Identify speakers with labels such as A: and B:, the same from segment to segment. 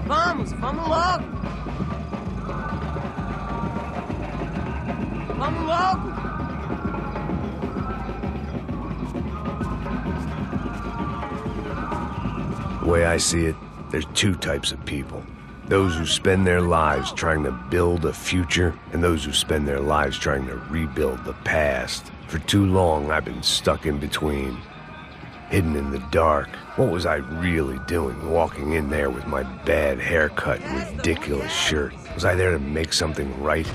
A: Vamos, vamos logo! Vamos logo!
B: The way I see it, there's two types of people. Those who spend their lives trying to build a future, and those who spend their lives trying to rebuild the past. For too long, I've been stuck in between. Hidden in the dark. What was I really doing, walking in there with my bad haircut and ridiculous shirt? Was I there to make something right?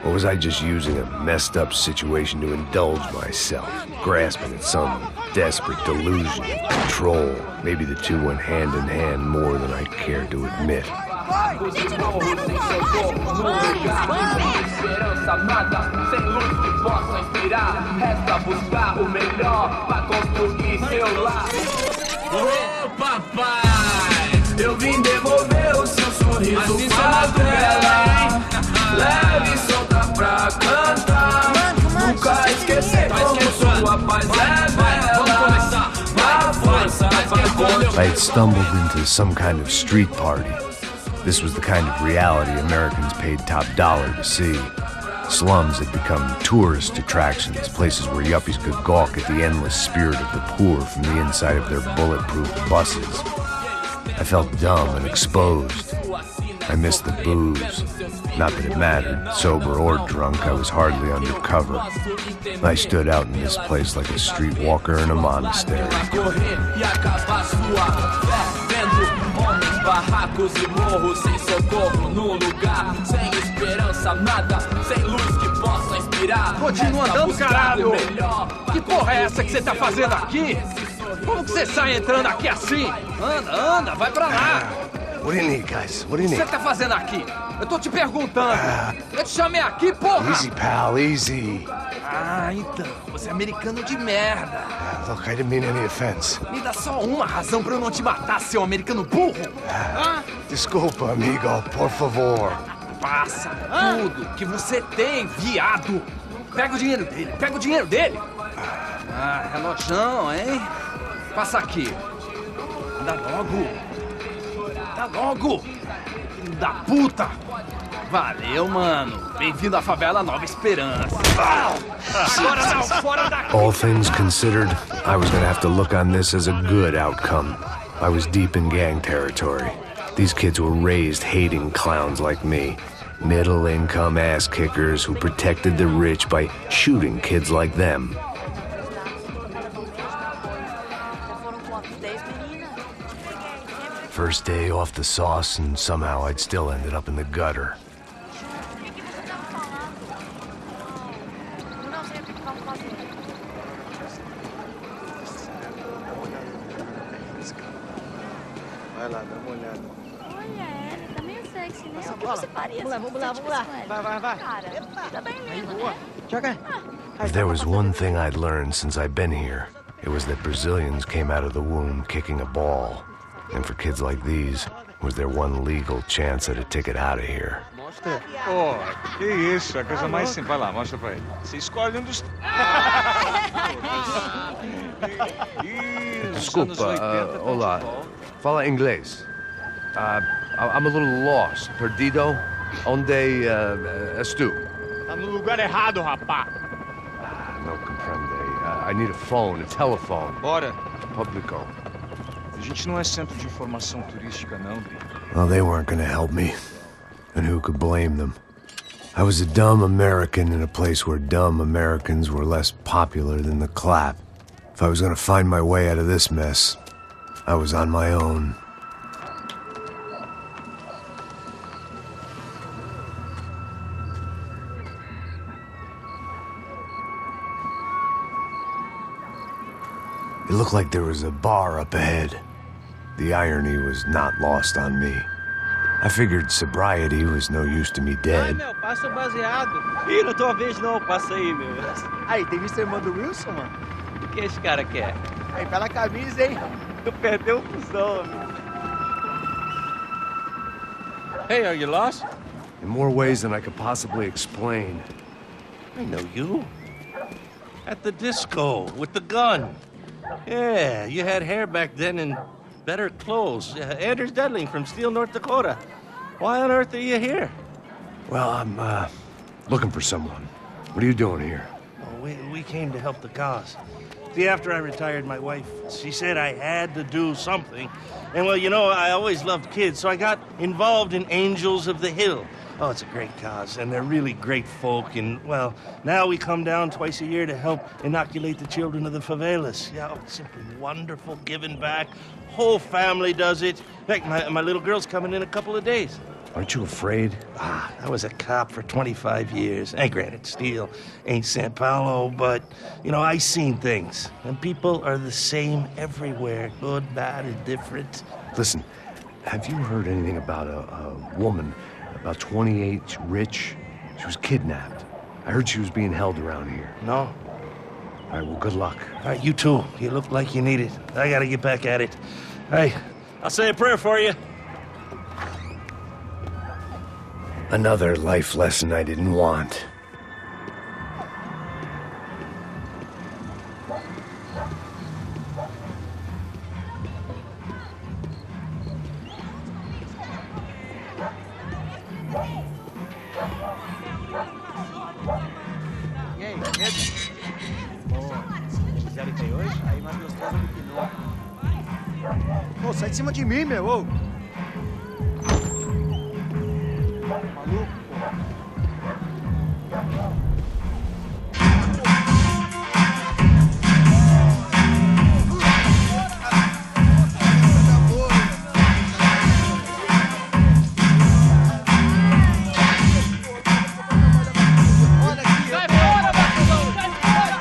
B: Or was I just using a messed up situation to indulge myself, grasping at some desperate delusion of control? Maybe the two went hand in hand more than I care to admit.
C: Ô papai, eu vim devolver o seu sorriso favela. Leve e solta pra cantar. Nunca esquecer como sua paz é bela. Na força
B: I had stumbled into some kind of street party. This was the kind of reality Americans paid top dollar to see. Slums had become tourist attractions, places where yuppies could gawk at the endless spirit of the poor from the inside of their bulletproof buses. I felt dumb and exposed. I missed the booze. Not that it mattered, sober or drunk, I was hardly undercover. I stood out in this place like a streetwalker in a monastery.
C: Barracos e morros sem socorro num lugar sem esperança, nada, sem luz que possa inspirar.
D: Continua andando, caralho! Que porra é essa que você tá fazendo aqui? Como que você sai entrando aqui assim? Anda, vai pra lá!
B: What do you need, guys? What do you
D: O que
B: need?
D: você tá fazendo aqui? Eu tô te perguntando. Eu te chamei aqui, porra!
B: Easy, pal, easy.
D: Ah, então, você é americano de merda.
B: Look, I didn't mean any offense.
D: Me dá só uma razão pra eu não te matar, seu americano burro.
B: Desculpa, amigo, por favor.
D: Passa tudo que você tem, viado. Pega o dinheiro dele, Ah, relojão, hein? Passa aqui. Dá logo. Filho da puta. Valeu, mano. Bem-vindo à favela Nova Esperança. Agora não, fora daqui.
B: All things considered, I was gonna have to look on this as a good outcome. I was deep in gang territory. These kids were raised hating clowns like me. Middle-income ass-kickers who protected the rich by shooting kids like them. First day off the sauce, and somehow I'd still ended up in the gutter.
E: Vai lá, dá uma olhada.
F: Olha, ele tá meio sexy, né? O que
E: bola.
F: você faria
E: Vamos lá,
F: se
E: vamos lá.
F: você
E: Vai.
F: Cara, tá bem lindo,
E: Boa.
F: né?
E: Joga.
B: If there was one thing I'd learned since I'd been here, it was that Brazilians came out of the womb kicking a ball. And for kids like these, was their one legal chance at a ticket out of here.
E: Mostra.
G: Pô, que isso, é a coisa mais simples. Vai lá, mostra pra ele. Você escolhe um dos...
B: Desculpa, olá. Fala inglês. I'm a little lost. Perdido? Onde és tu?
E: Tá no lugar errado, rapá.
B: No comprende. I need a phone, a telephone.
G: Bora.
B: Publico.
G: A gente não é centro de informação turística, não, Bi.
B: Well, they weren't gonna help me. And who could blame them? I was a dumb American in a place where dumb Americans were less popular than the clap. If I was gonna find my way out of this mess, I was on my own. It looked like there was a bar up ahead. The irony was not lost on me. I figured sobriety was no use to me
E: Ai,
B: dead.
E: meu, passa o baseado. Ih, não tua vez não, passa aí, meu. Aí, tem visto a irmã do Wilson, mano? O que esse cara quer? Aí, pela camisa, hein? Tu perdeu o fusão, amigo.
D: Hey, are you lost?
B: In more ways than I could possibly explain.
H: I know you. At the disco, with the gun. Yeah, you had hair back then and better clothes. Anders Dedling from Steele, North Dakota. Why on earth are you here?
B: Well, I'm, looking for someone. What are you doing here?
H: Oh, we came to help the cause. See, after I retired, my wife, she said I had to do something. And, well, you know, I always loved kids, so I got involved in Angels of the Hill. Oh, it's a great cause, and they're really great folk. And, well, now we come down twice a year to help inoculate the children of the favelas. Yeah, oh, it's simply wonderful, giving back. Whole family does it. In fact, my little girl's coming in a couple of days.
B: Aren't you afraid?
H: I was a cop for 25 years. And granted, Steele ain't San Paulo, but, you know, I seen things. And people are the same everywhere, good, bad, indifferent.
B: Listen, have you heard anything about a woman, about 28, rich? She was kidnapped. I heard she was being held around here.
H: No.
B: All right, well, good luck.
H: All right, you too. You look like you need it. I gotta get back at it. Hey, I'll say a prayer for you.
B: Another life lesson I didn't want.
E: E aí, medo? Gisele tem hoje? Aí mais gostosa do que nunca. Ô, sai de cima de mim, meu, ô! Maluco, pô.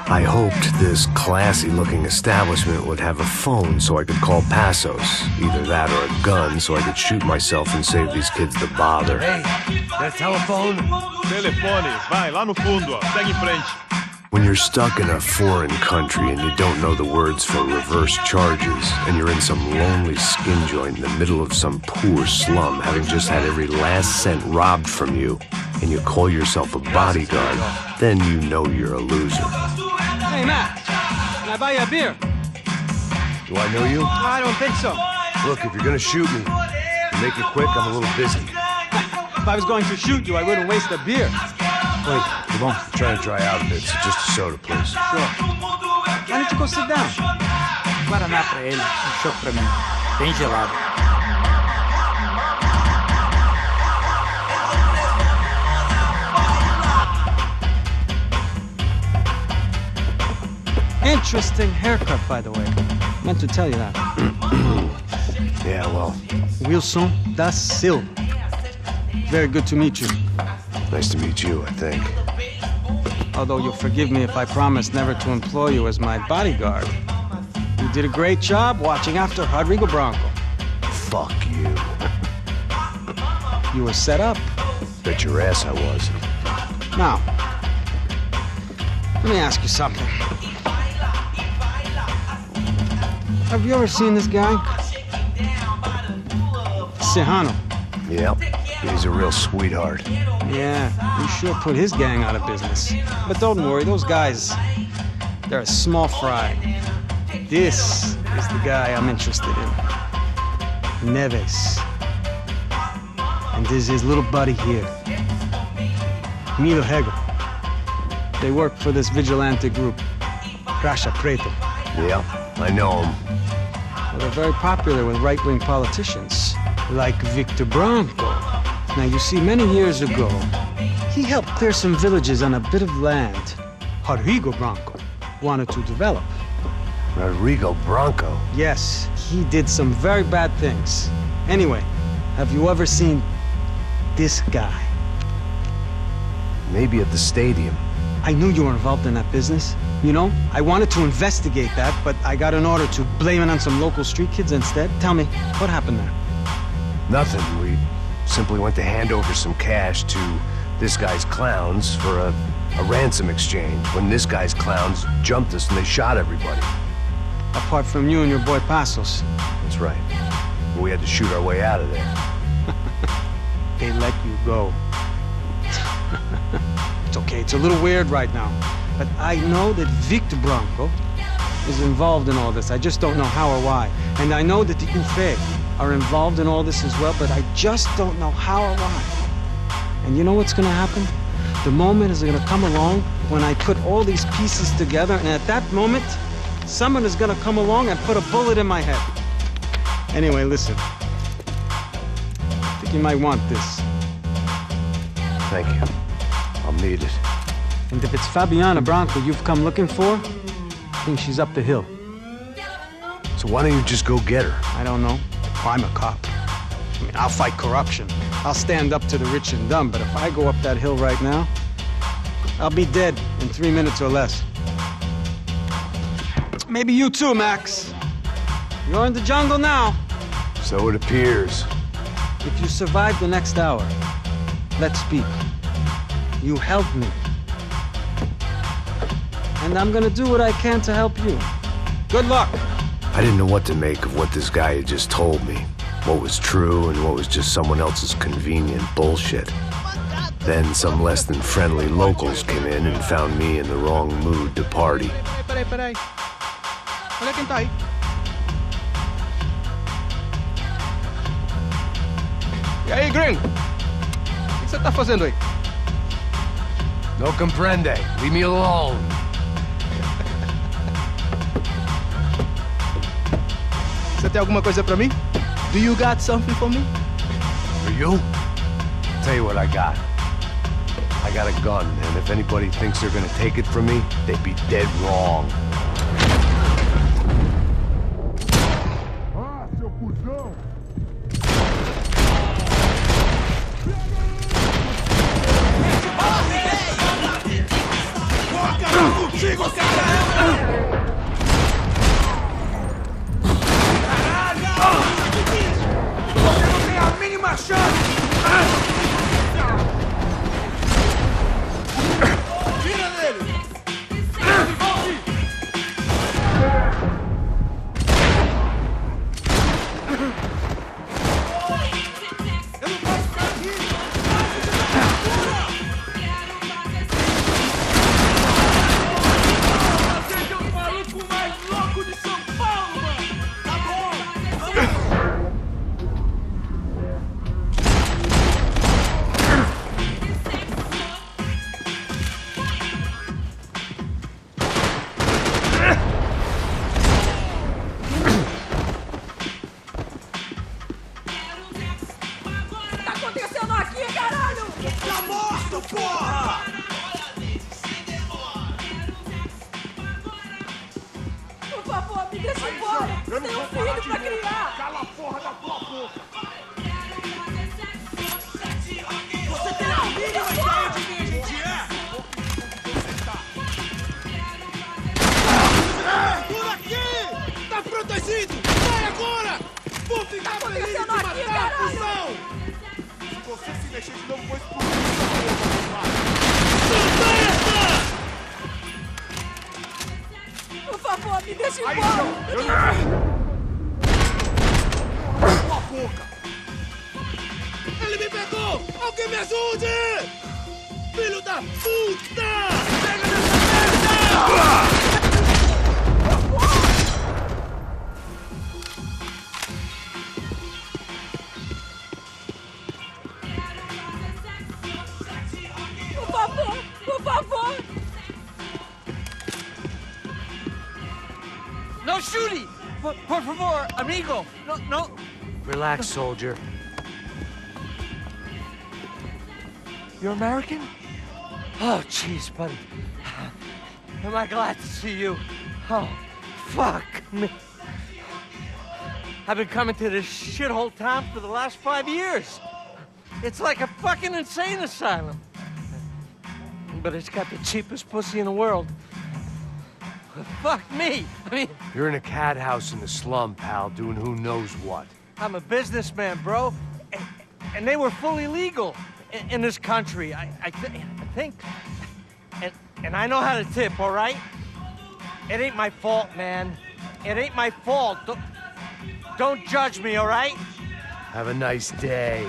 B: I hoped this classy-looking establishment would have a phone so I could call Passos. Either that or a gun so I could shoot myself and save these kids the bother. Hey, that telephone?
I: Telefone, vai, lá no fundo, ó. Segue em frente.
B: When you're stuck in a foreign country and you don't know the words for reverse charges, and you're in some lonely skin joint in the middle of some poor slum, having just had every last cent robbed from you, and you call yourself a bodyguard, then you know you're a loser.
J: Hey, Matt, can I buy you a beer?
B: Do I know you?
J: I don't think so.
B: Look, if you're gonna shoot me, to make it quick, I'm a little busy.
J: If I was going to shoot you, I wouldn't waste a beer.
B: Wait, come on. I'm trying to dry out a bit, so just a soda, please.
J: Sure. Why don't you go sit down? Guaraná pra ele, chopp pra mim. Bem gelado. Interesting haircut, by the way. Meant to tell you that.
B: Yeah, well.
J: Wilson da Silva. Very good to meet you.
B: Nice to meet you, I think.
J: Although you'll forgive me if I promise never to employ you as my bodyguard. You did a great job watching after Rodrigo Branco.
B: Fuck you.
J: You were set up.
B: Bet your ass I was.
J: Now, let me ask you something. Have you ever seen this guy? Serrano.
B: Yep. He's a real sweetheart.
J: Yeah, you sure put his gang out of business. But don't worry, those guys, they're a small fry. This is the guy I'm interested in. Neves. And this is his little buddy here. Milo Hegel. They work for this vigilante group, Crasha Preto.
B: Yeah, I know him.
J: Well, they're very popular with right-wing politicians, like Victor Branco. Now, you see, many years ago, he helped clear some villages on a bit of land Rodrigo Branco wanted to develop.
B: Rodrigo Branco?
J: Yes, he did some very bad things. Anyway, have you ever seen this guy?
B: Maybe at the stadium.
J: I knew you were involved in that business. You know, I wanted to investigate that, but I got an order to blame it on some local street kids instead. Tell me, what happened there?
B: Nothing. We simply went to hand over some cash to this guy's clowns for a ransom exchange when this guy's clowns jumped us and they shot everybody.
J: Apart from you and your boy Passos.
B: That's right. We had to shoot our way out of there.
J: They let you go. It's okay, it's a little weird right now. But I know that Victor Branco is involved in all this. I just don't know how or why. And I know that the Ufé are involved in all this as well, but I just don't know how or why. And you know what's gonna happen? The moment is gonna come along when I put all these pieces together, and at that moment, someone is gonna come along and put a bullet in my head. Anyway, listen. I think you might want this.
B: Thank you. I'll need it.
J: And if it's Fabiana Branco you've come looking for, I think she's up the hill.
B: So why don't you just go get her?
J: I don't know. I'm a cop. I mean, I'll fight corruption. I'll stand up to the rich and dumb, but if I go up that hill right now, I'll be dead in 3 minutes or less. Maybe you too, Max. You're in the jungle now.
B: So it appears.
J: If you survive the next hour, let's speak. You help me. And I'm gonna do what I can to help you. Good luck.
B: I didn't know what to make of what this guy had just told me. What was true and what was just someone else's convenient bullshit. Then some less than friendly locals came in and found me in the wrong mood to party.
K: Peraí. Olha quem tá aí. E aí, gringo? O que você tá fazendo aí?
B: No comprende. Leave me alone.
K: Você tem alguma coisa pra mim? Do you got something for me?
B: For you? Tell you what I got. I got a gun, and if anybody thinks they're gonna take it from me, they'd be dead wrong.
I: Ah, seu cuzão!
A: Contigo, caralho! Você não tem a mínima chance! Tira dele! Eu não posso ficar aqui! Você é o maluco mais louco de São Paulo, mano! Tá bom! Tá acontecendo aqui, caralho? Tá morto, porra! Por favor, me deixa embora! Eu tenho um filho pra criar! Cala a porra da tua boca! Você tem a mínima ideia de quem a gente é? Por aqui! Tá protegido! Sai agora! Vou ficar feliz de matar, cuzão! Se você se mexer de novo, vou explodir essa porra! Por favor, me deixa embora! Eu não... Tua boca! Ele me pegou! Alguém me ajude! Filho da puta! Pega nessa merda! Por favor!
L: No shooting! Por favor, amigo! No!
B: Relax, soldier.
L: You're American? Oh, jeez, buddy. Am I glad to see you? Oh, fuck me. I've been coming to this shithole town for the last 5 years. It's like a fucking insane asylum. But it's got the cheapest pussy in the world. Fuck me. I mean...
B: You're in a cat house in the slum, pal, doing who knows what.
L: I'm a businessman, bro. And they were fully legal in this country. I think... And I know how to tip, all right? It ain't my fault, man. It ain't my fault. Don't judge me, all right?
B: Have a nice day.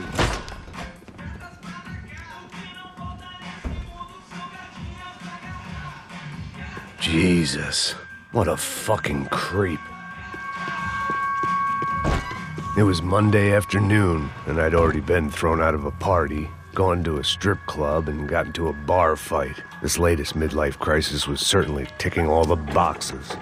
B: Jesus. What a fucking creep. It was Monday afternoon, and I'd already been thrown out of a party, gone to a strip club, and got into a bar fight. This latest midlife crisis was certainly ticking all the boxes.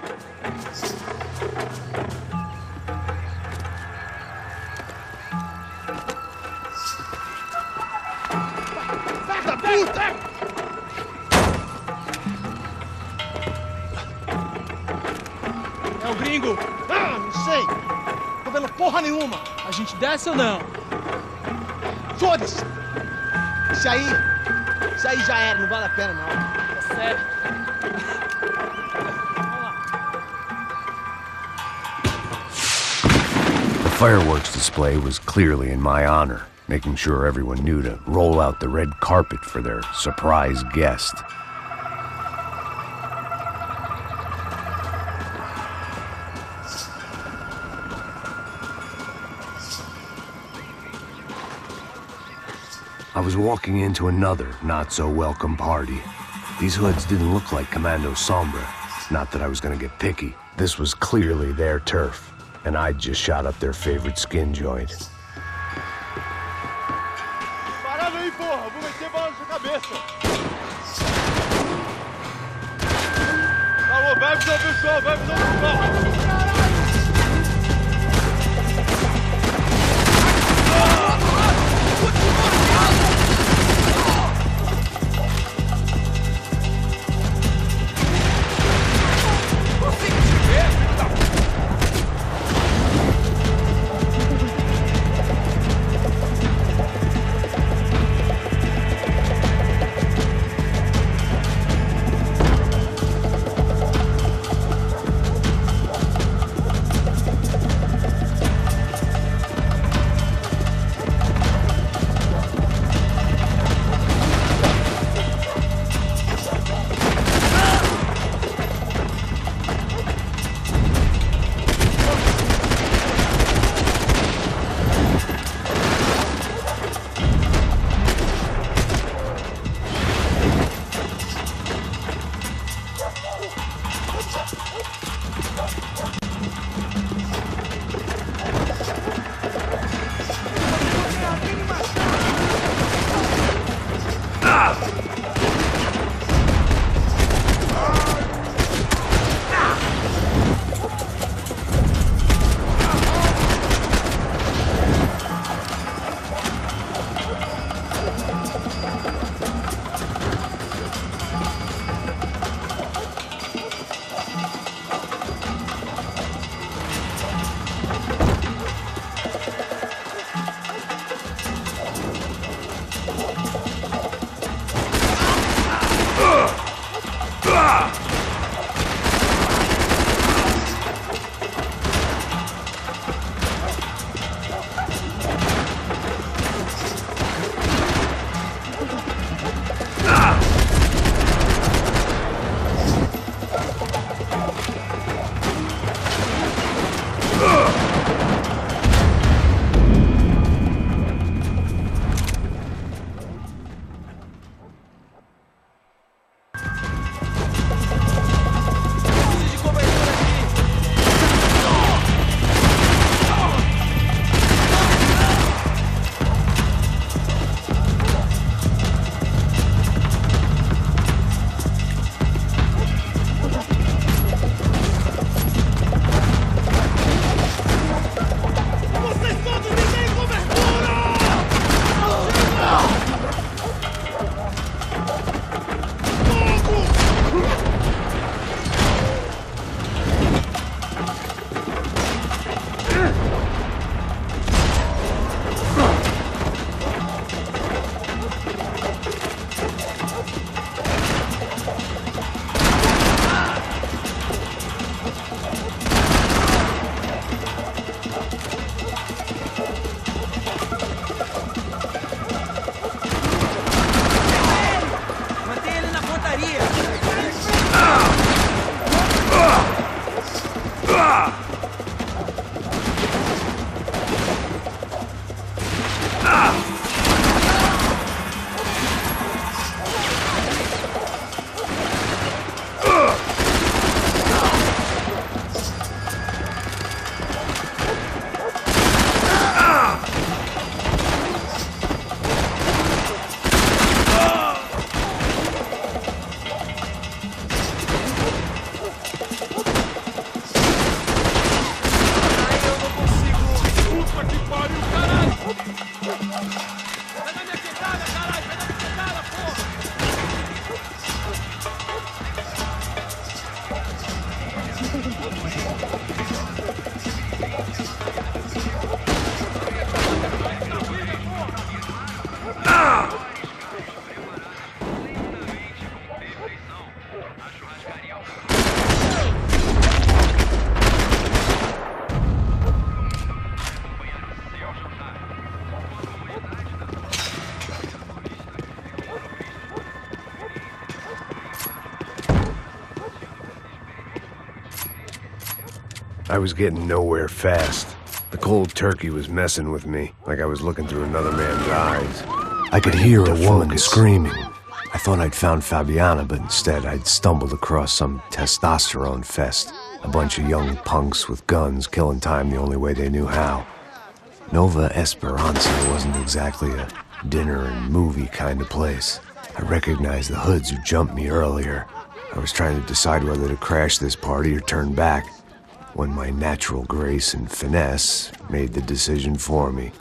K: É o gringo! Ah, não sei! Tô vendo porra nenhuma!
M: A gente desce ou não?
K: Foda-se! Isso aí já era, não vale a pena não.
M: Tá certo.
B: The fireworks display was clearly in my honor, making sure everyone knew to roll out the red carpet for their surprise guest. I was walking into another not-so-welcome party. These hoods didn't look like Commando Sombra. Not that I was gonna get picky. This was clearly their turf, and I'd just shot up their favorite skin joint.
I: Parada aí, porra! Vou meter bala na sua cabeça! Alô, vai avisar o pessoal, vai avisar o pessoal!
B: I was getting nowhere fast. The cold turkey was messing with me, like I was looking through another man's eyes. I could hear a woman screaming. I thought I'd found Fabiana, but instead I'd stumbled across some testosterone fest. A bunch of young punks with guns killing time the only way they knew how. Nova Esperanza wasn't exactly a dinner and movie kind of place. I recognized the hoods who jumped me earlier. I was trying to decide whether to crash this party or turn back, when my natural grace and finesse made the decision for me.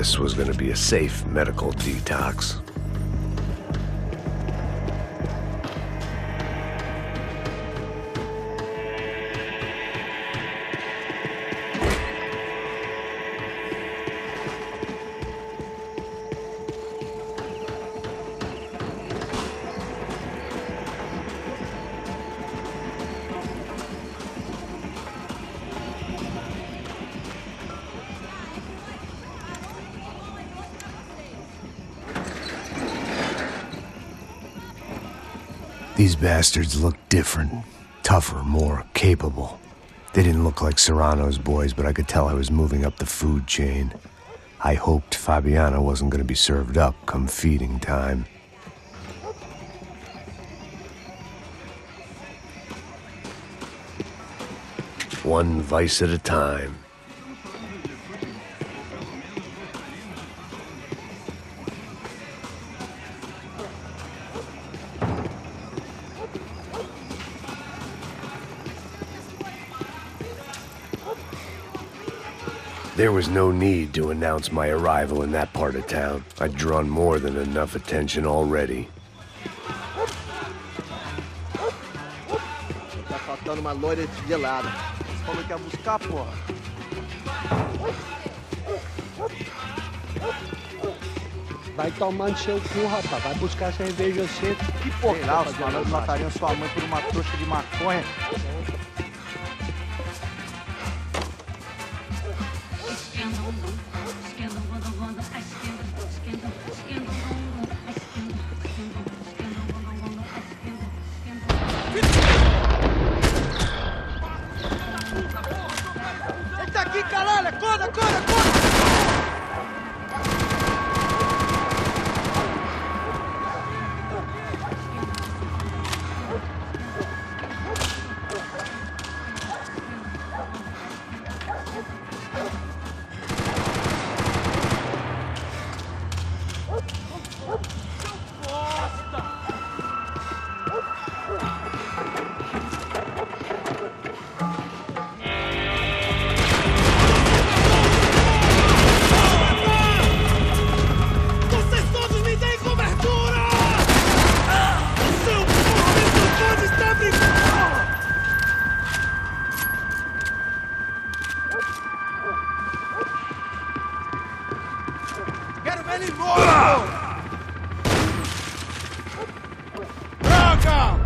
B: this was going to be a safe medical detox. These bastards looked different, tougher, more capable. They didn't look like Serrano's boys, but I could tell I was moving up the food chain. I hoped Fabiana wasn't going to be served up come feeding time. One vice at a time. There was no need to announce my arrival in that part of town. I'd drawn more than enough attention already.
K: Tá faltando uma loira gelada. Você falou que ia buscar, porra.
J: Vai tomando seu cu, rapaz. Vai buscar cerveja cedo.
K: Que porra, sei lá, os malandros matariam sua mãe por uma trouxa de maconha.
A: Ele tá aqui, caralho! Acorda, acorda, acorda! Quero ver ele morto! Droga!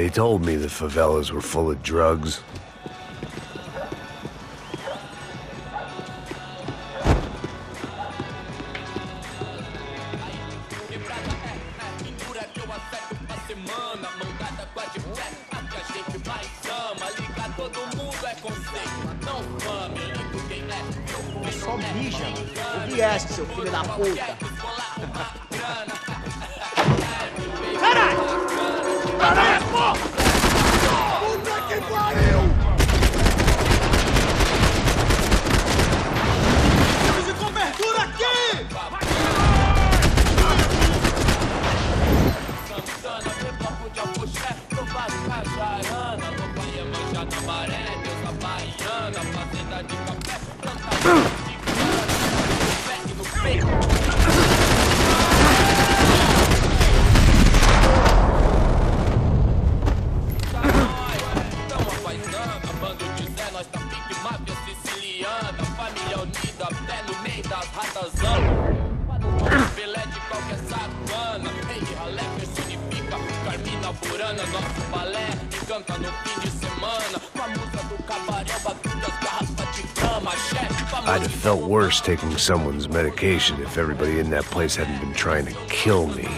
B: They told me the favelas were full of drugs.
K: Só mija, mano. Eu vi essa, seu filho da puta. Caralho! Caralho, porra! Puta que pariu!
A: Temos de cobertura aqui!
C: Nosso balé canta no fim de semana com a música do cabaré, batendo as garrafas de cama, chefe.
B: I'd have felt worse taking someone's medication if everybody in that place hadn't been trying to kill me.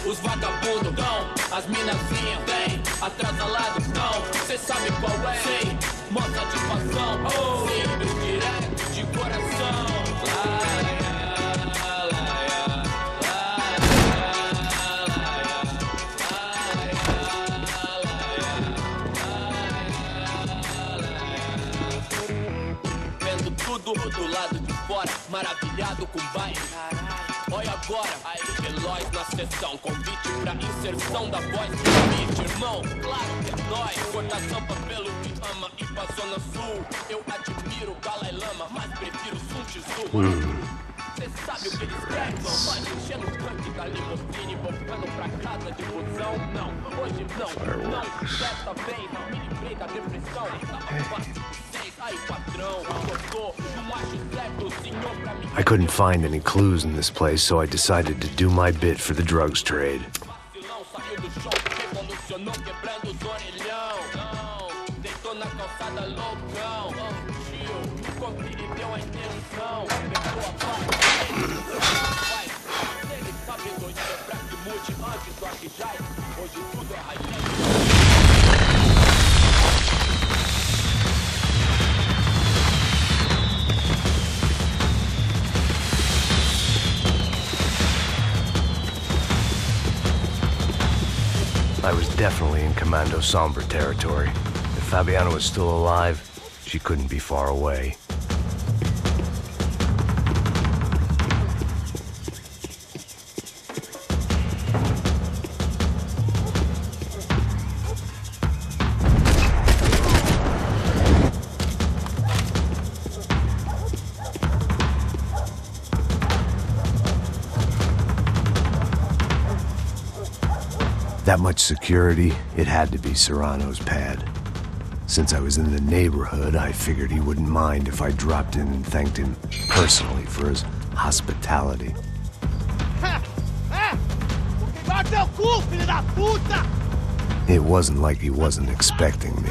C: Os vagabundos dão, as minazinhas vêm, atrasalado não, cê sabe qual é? Sim, mó satisfação, simples, direto, de coração. Do lado de fora, maravilhado com o baile. Olha agora, aí Veloz na sessão. Convite pra inserção da voz do beat, irmão. Claro que é nóis. Cortação pra pelo que ama e pra zona sul. Eu admiro o Dalai Lama, mas prefiro Sun Tzu. Cê sabe o que eles querem? Pode encher no tanque da limusine, voltando pra casa de busão. Não, hoje não, não. Dessa vez, me livrei da depressão. Tava fácil.
B: I couldn't find any clues in this place, so I decided to do my bit for the drugs trade. I was definitely in Commando Sombra territory. If Fabiana was still alive, she couldn't be far away. That much security, it had to be Serrano's pad. Since I was in the neighborhood, I figured he wouldn't mind if I dropped in and thanked him personally for his hospitality. It wasn't like he wasn't expecting me.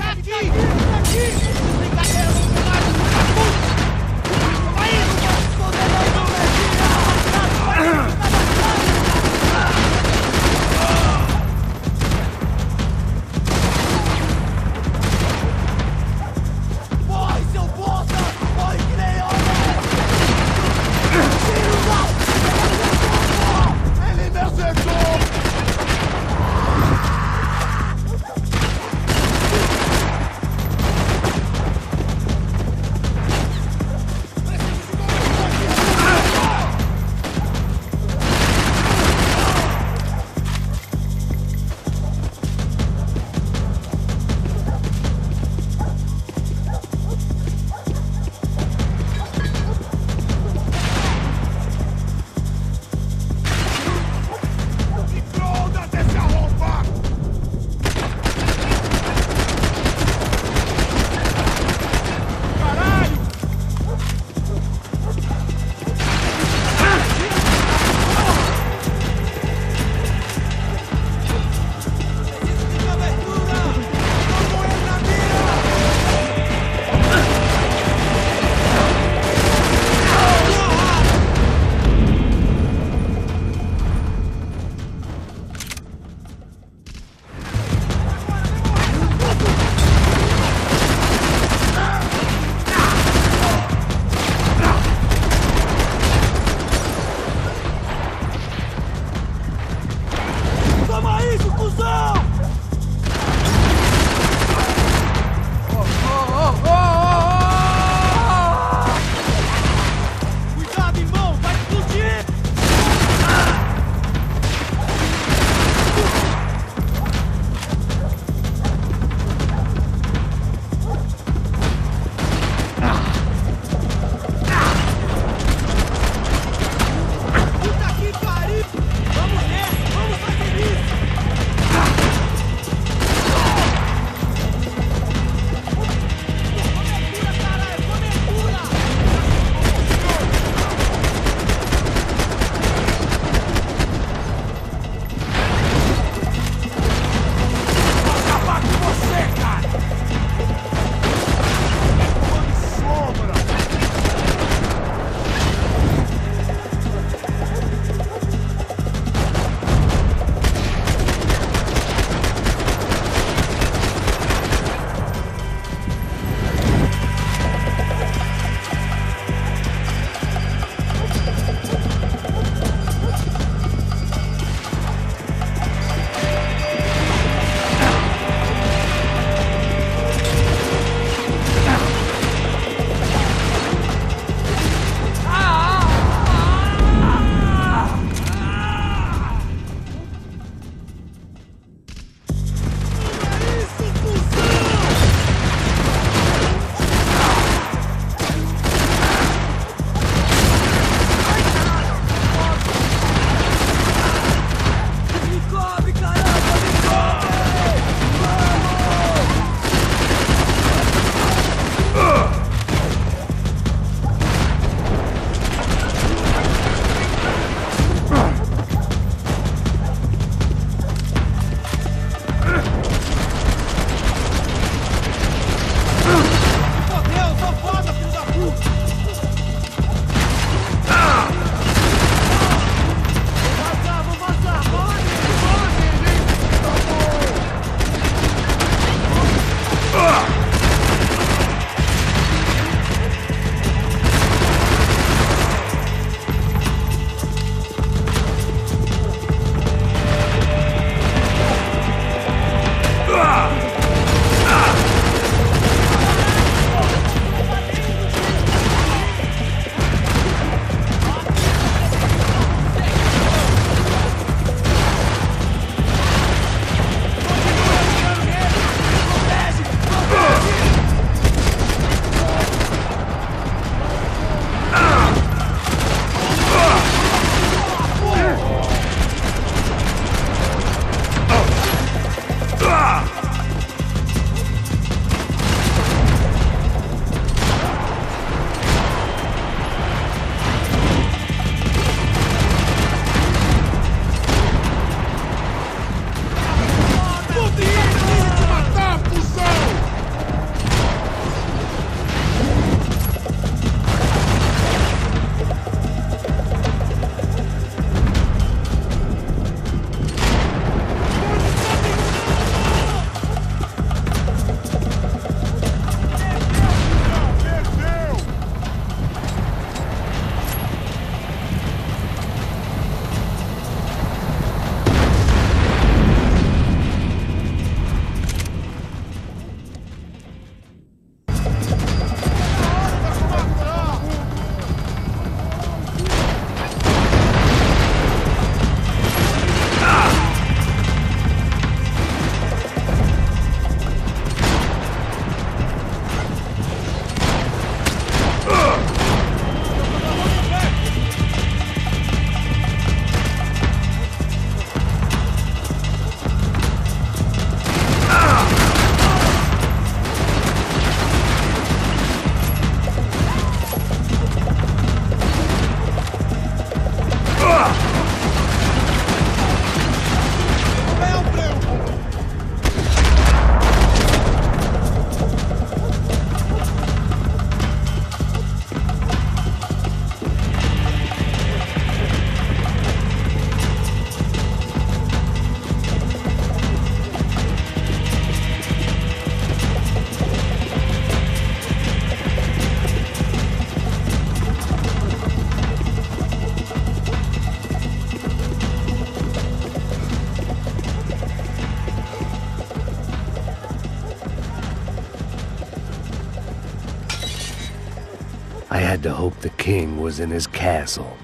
B: I had to hope the king was in his castle.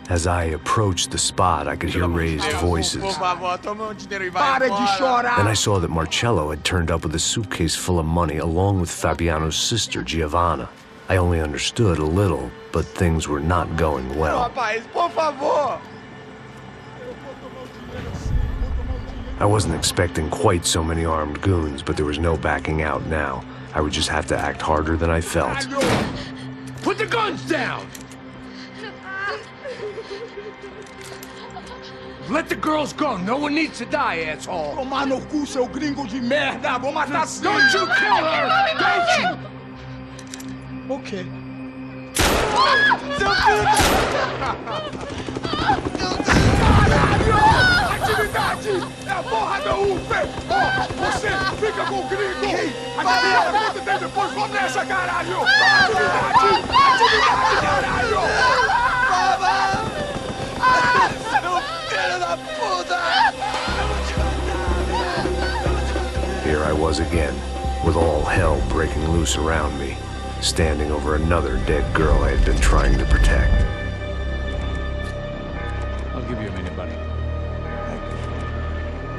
B: As I approached the spot, I could hear raised voices.
K: Por favor, toma dinheiro e vai embora. Para de chorar!
B: Then I saw that Marcello had turned up with a suitcase full of money along with Fabiano's sister, Giovanna. I only understood a little, but things were not going well.
K: Rapaz, por favor!
B: I wasn't expecting quite so many armed goons, but there was no backing out now. I would just have to act harder than I felt.
A: Put the guns down! Let the girls go. No one needs to die, asshole.
K: Tomar no cu, seu gringo de merda! Vou matar sim!
A: Don't you kill her! Don't you!
K: Ok. Caralho! Atividade! É a porra da UP! Ó, você fica com o gringo! Atividade, conta dele depois, vamos nessa, caralho! Atividade! Atividade, caralho! Seu filho da puta!
B: Here I was again, with all hell breaking loose around me, standing over another dead girl I had been trying to protect.
G: I'll give you a minute, buddy.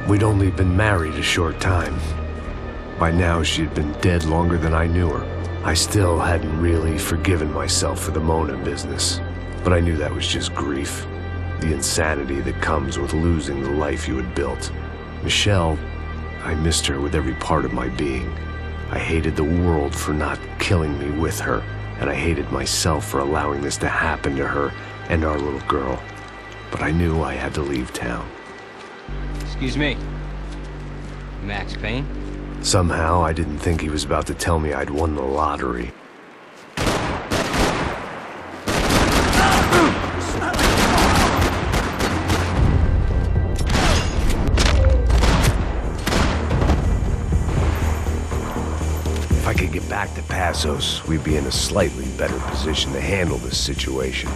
B: We'd only been married a short time. By now, she had been dead longer than I knew her. I still hadn't really forgiven myself for the Mona business, but I knew that was just grief. The insanity that comes with losing the life you had built. Michelle, I missed her with every part of my being. I hated the world for not killing me with her, and I hated myself for allowing this to happen to her and our little girl. But I knew I had to leave town.
N: Excuse me. Max Payne?
B: Somehow, I didn't think he was about to tell me I'd won the lottery. If I could get back to Passos, we'd be in a slightly better position to handle this situation.